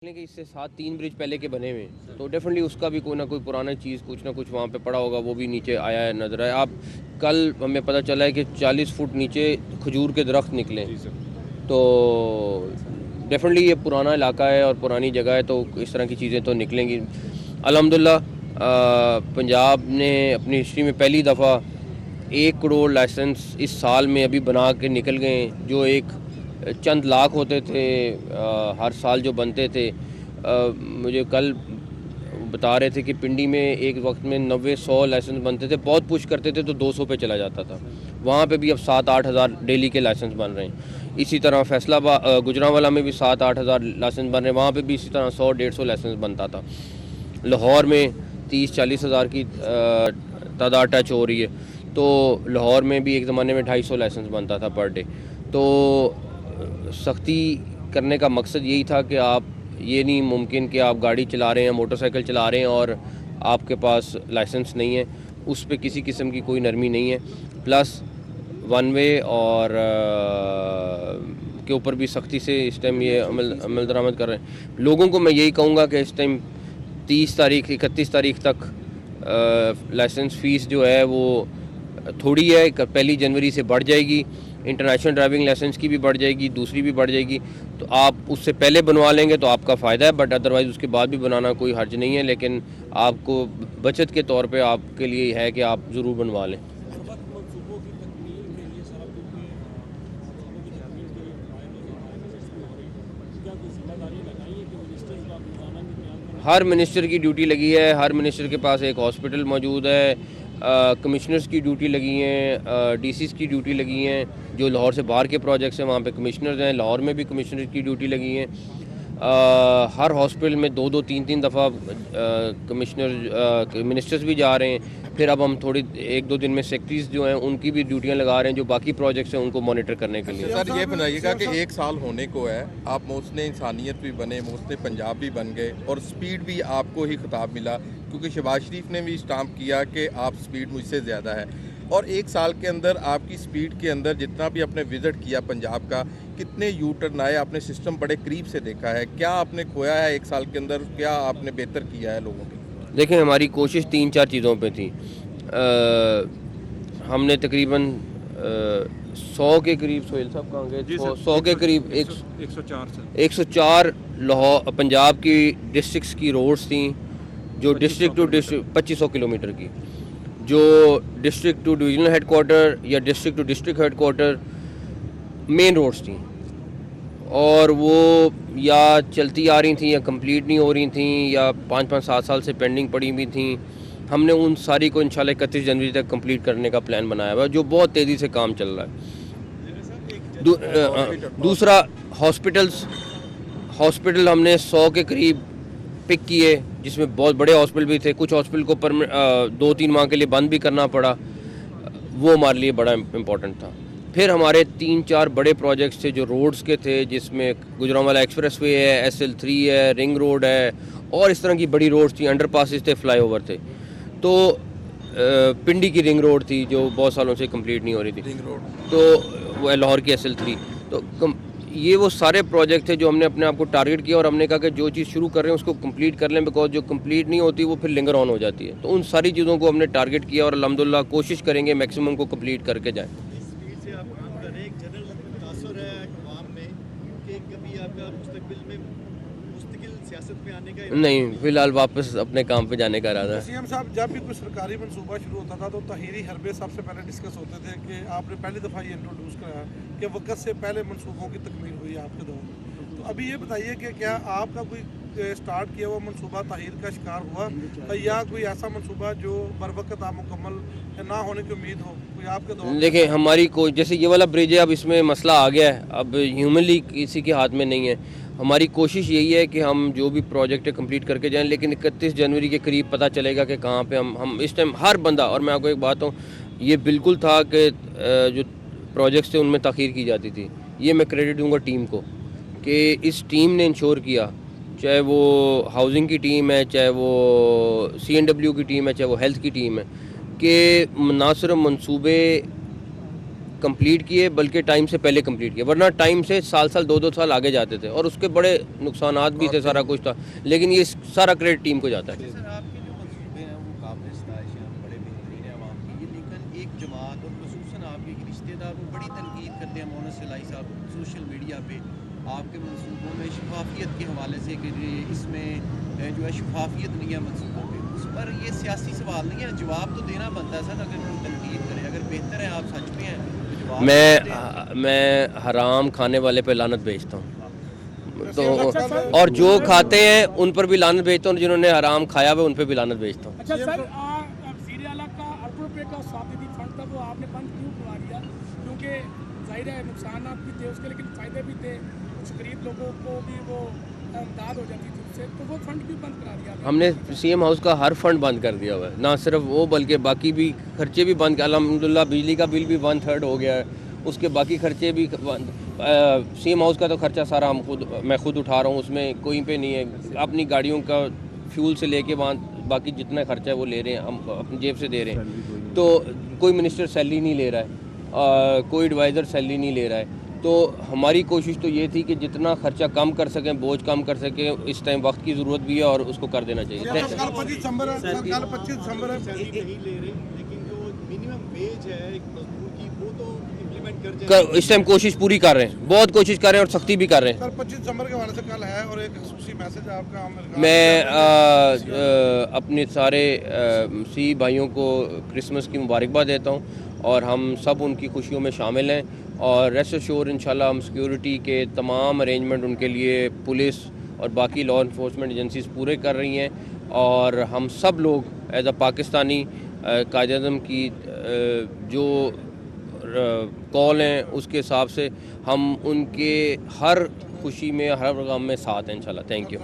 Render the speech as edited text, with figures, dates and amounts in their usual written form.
कि इससे 7-3 ब्रिज पहले के बने हुए हैं, तो डेफिनेटली उसका भी कोई ना कोई पुराना चीज़ कुछ ना कुछ वहाँ पे पड़ा होगा, वो भी नीचे आया है, नजर आया। आप कल हमें पता चला है कि 40 फुट नीचे खजूर के दरख्त निकले, तो डेफिनेटली ये पुराना इलाका है और पुरानी जगह है, तो इस तरह की चीज़ें तो निकलेंगी। अल्हम्दुलिल्लाह पंजाब ने अपनी हिस्ट्री में पहली दफ़ा 1 करोड़ लाइसेंस इस साल में अभी बना के निकल गए, जो एक चंद लाख होते थे हर साल जो बनते थे। मुझे कल बता रहे थे कि पिंडी में एक वक्त में 90-100 लाइसेंस बनते थे, बहुत पुश करते थे तो 200 पे चला जाता था। वहाँ पे भी अब 7-8 हज़ार डेली के लाइसेंस बन रहे हैं। इसी तरह फैसलाबाद गुजरांवाला में भी 7-8 हज़ार लाइसेंस बन रहे हैं, वहाँ पे भी इसी तरह 100-150 लाइसेंस बनता था। लाहौर में 30-40 हज़ार की तादाद टच हो रही है, तो लाहौर में भी एक ज़माने में 250 लाइसेंस बनता था पर डे। तो सख्ती करने का मकसद यही था कि आप ये नहीं मुमकिन कि आप गाड़ी चला रहे हैं, मोटरसाइकिल चला रहे हैं और आपके पास लाइसेंस नहीं है, उस पे किसी किस्म की कोई नरमी नहीं है। प्लस वन वे और के ऊपर भी सख्ती से इस टाइम ये अमल दरामद कर रहे हैं। लोगों को मैं यही कहूँगा कि इस टाइम 30 तारीख 31 तारीख तक लाइसेंस फ़ीस जो है वो थोड़ी है, 1 जनवरी से बढ़ जाएगी। इंटरनेशनल ड्राइविंग लाइसेंस की भी बढ़ जाएगी, दूसरी भी बढ़ जाएगी, तो आप उससे पहले बनवा लेंगे तो आपका फ़ायदा है, बट अदरवाइज़ उसके बाद भी बनाना कोई हर्ज नहीं है। लेकिन आपको बचत के तौर पे आपके लिए है कि आप ज़रूर बनवा लें। हर मिनिस्टर की ड्यूटी लगी है, हर मिनिस्टर के पास एक हॉस्पिटल मौजूद है, कमिश्नर्स की ड्यूटी लगी हैं, डीसीज़ की ड्यूटी लगी हैं। जो लाहौर से बाहर के प्रोजेक्ट्स हैं वहाँ पे कमिश्नर्स हैं, लाहौर में भी कमिश्नर की ड्यूटी लगी हैं। हर हॉस्पिटल में 2-2 3-3 दफ़ा मिनिस्टर्स भी जा रहे हैं। फिर अब हम थोड़ी 1-2 दिन में सेक्रेटरीज जो हैं उनकी भी ड्यूटियाँ लगा रहे हैं, जो बाकी प्रोजेक्ट्स हैं उनको मॉनिटर करने के लिए। सर ये बताइएगा कि 1 साल होने को है, आप मोहसिन इंसानियत भी बने, मोहसिन पंजाब भी बन गए और स्पीड भी आपको ही खिताब मिला, क्योंकि शहबाज शरीफ ने भी स्टाम्प किया कि आप स्पीड मुझसे ज़्यादा है। और 1 साल के अंदर आपकी स्पीड के अंदर जितना भी आपने विज़िट किया पंजाब का, कितने यू टर्न आए, आपने सिस्टम बड़े करीब से देखा है, क्या आपने खोया है 1 साल के अंदर, क्या आपने बेहतर किया है लोगों के? देखें, हमारी कोशिश 3-4 चीज़ों पे थी। हमने तकरीबन 100 के करीब, सोहेल साहब कहाँ गए, 100 के करीब 104 लाहौर पंजाब की डिस्ट्रिक्ट्स की रोड्स थी, जो डिस्ट्रिक्ट टू डिस्ट्रिक्ट 2500 किलोमीटर की, जो डिस्ट्रिक्ट टू डिविजनल हेडकोार्टर या district to district headquarter main roads थी, और वो या चलती आ रही थी या कंप्लीट नहीं हो रही थी या 5-5 7 साल से पेंडिंग पड़ी हुई थी। हमने उन सारी को इंशाल्लाह 31 जनवरी तक कंप्लीट करने का प्लान बनाया हुआ है, जो बहुत तेज़ी से काम चल रहा है। दूसरा हॉस्पिटल हमने 100 के करीब पिक किए, जिसमें बहुत बड़े हॉस्पिटल भी थे। कुछ हॉस्पिटल को 2-3 माह के लिए बंद भी करना पड़ा, वो हमारे लिए बड़ा इम्पोर्टेंट था। फिर हमारे 3-4 बड़े प्रोजेक्ट्स थे जो रोड्स के थे, जिसमें गुजरांवाला एक्सप्रेसवे है, SL3 है, रिंग रोड है और इस तरह की बड़ी रोड्स थी, अंडरपासेस थे, फ्लाईओवर थे। तो पिंडी की रिंग रोड थी जो बहुत सालों से कंप्लीट नहीं हो रही थी, रिंग रोड, तो वो लाहौर की SL3। तो ये वो सारे प्रोजेक्ट थे जो हमने अपने आप को टारगेट किया और हमने कहा कि जो चीज़ शुरू कर रहे हैं उसको कंप्लीट कर लें, बिकॉज जो कंप्लीट नहीं होती वो फिर लिंगर ऑन हो जाती है। तो उन सारी चीज़ों को हमने टारगेट किया और अल्हम्दुलिल्लाह कोशिश करेंगे मैक्सिमम को कंप्लीट करके जाएँ। नहीं, फिलहाल वापस अपने काम पे जाने का इरादा है। सीएम साहब, जब भी कोई सरकारी मंसूबा शुरू होता था तो तहीरी हरबे सबसे पहले डिस्कस होते थे कि आपने पहली दफ़ा ये इंट्रोड्यूस कराया कि वक्त से पहले मंसूबों की तकमील हुई है आपके दौर में। तो अभी ये बताइए कि क्या आपका कोई स्टार्ट किया हुआ मंसूबा तहीर का शिकार हुआ या कोई ऐसा मंसूबा जो बर वक्त आप मुकम्मल ना होने की उम्मीद हो कोई आपके दौर? देखिए, हमारी कोई जैसे ये वाला ब्रिज है, अब इसमें मसला आ गया है, अब ह्यूमनली किसी के हाथ में नहीं है। हमारी कोशिश यही है कि हम जो भी प्रोजेक्ट है कंप्लीट करके जाएं, लेकिन 31 जनवरी के करीब पता चलेगा कि कहाँ पे हम इस टाइम हर बंदा, और मैं आपको एक बात हूँ, ये बिल्कुल था कि जो प्रोजेक्ट्स थे उनमें ताख़ीर की जाती थी। ये मैं क्रेडिट दूंगा टीम को कि इस टीम ने इंश्योर किया, चाहे वो हाउसिंग की टीम है, चाहे वो CNW की टीम है, चाहे वो हेल्थ की टीम है, कि ना सिर्फ मनसूबे कंप्लीट किए, बल्कि टाइम से पहले कंप्लीट किए, वरना टाइम से साल 2-2 साल आगे जाते थे और उसके बड़े नुकसानात भी थे, सारा कुछ था, लेकिन ये सारा क्रेडिट टीम को जाता है। सर आपके जो मंसूबे हैं वो काबिल सताइश हैं, बड़े बेहतरीन हैं आवाम के लिए, लेकिन एक जमात और खसूसन आपके एक रिश्तेदार वो बड़ी तनकीद करते हैं मोहम्मद सलाई साहब सोशल मीडिया पे आपके मंसूबों में शफाफियत के हवाले से कि इसमें जो है शफाफियत नहीं है मंसूबों पे, उस पर ये सियासी सवाल नहीं है, जवाब तो देना बनता है सर। अगर कोई तनकीद करे, अगर बेहतर है आप सच पे हैं तो जवाब दें। मैं हराम खाने वाले पे लानत भेजता हूँ, तो और जो खाते हैं उन पर भी लानत भेजता हूँ, जिन्होंने हराम खाया हुआ उन पर भी लानत भेजता हूँ। अच्छा सर, सीरिया का अरबों रुपये का स्वास्थ्य फंड था, वो आपने बंद क्यों करवा दिया? क्योंकि जाहिर है नुकसान भी थे उसके, लेकिन फ़ायदे भी थे, कुछ गरीब लोगों को भी वो इमदाद हो जाती थी उससे, तो वो फंड क्यों बंद करा दिया? हमने सीएम हाउस का हर फंड बंद कर दिया हुआ है, ना सिर्फ वो बल्कि बाकी भी खर्चे भी बंद, अल्हम्दुलिल्लाह बिजली का बिल भी 1/3 हो गया है, उसके बाकी खर्चे भी बंद। सीएम हाउस का तो खर्चा सारा मैं खुद उठा रहा हूँ, उसमें कोई पे नहीं है, अपनी गाड़ियों का फ्यूल से लेके वहाँ बाकी जितना खर्चा है वो ले रहे हैं, हम अपनी जेब से दे रहे हैं। तो कोई मिनिस्टर सैलरी नहीं ले रहा है, कोई एडवाइज़र सैलरी नहीं ले रहा है, तो हमारी कोशिश तो ये थी कि जितना खर्चा कम कर सकें, बोझ कम कर सकें, इस टाइम वक्त की ज़रूरत भी है और उसको कर देना चाहिए। कल 25 दिसंबर है, कल 25 दिसंबर है। सैलरी नहीं ले रहे, लेकिन जो मिनिमम वेज है एक मजदूर की वो तो इम्प्लीमेंट कर जाए। इस टाइम कोशिश पूरी कर रहे हैं, बहुत कोशिश कर रहे हैं और सख्ती भी कर रहे हैं। सर 25 दिसंबर के हवाले से कल है और एक खुशी मैसेज है आपका। मैं अपने सारे सी भाइयों को क्रिसमस की मुबारकबाद देता हूँ और हम सब उनकी खुशियों में शामिल हैं और रेस्ट एश्योर इंशाल्लाह हम सिक्योरिटी के तमाम अरेंजमेंट उनके लिए पुलिस और बाकी लॉ इन्फोर्समेंट एजेंसीज पूरे कर रही हैं और हम सब लोग एज अ पाकिस्तानी कायद-ए-आज़म की जो कॉल हैं उसके हिसाब से हम उनके हर खुशी में, हर प्रोग्राम में साथ हैं इंशाल्लाह। Thank you.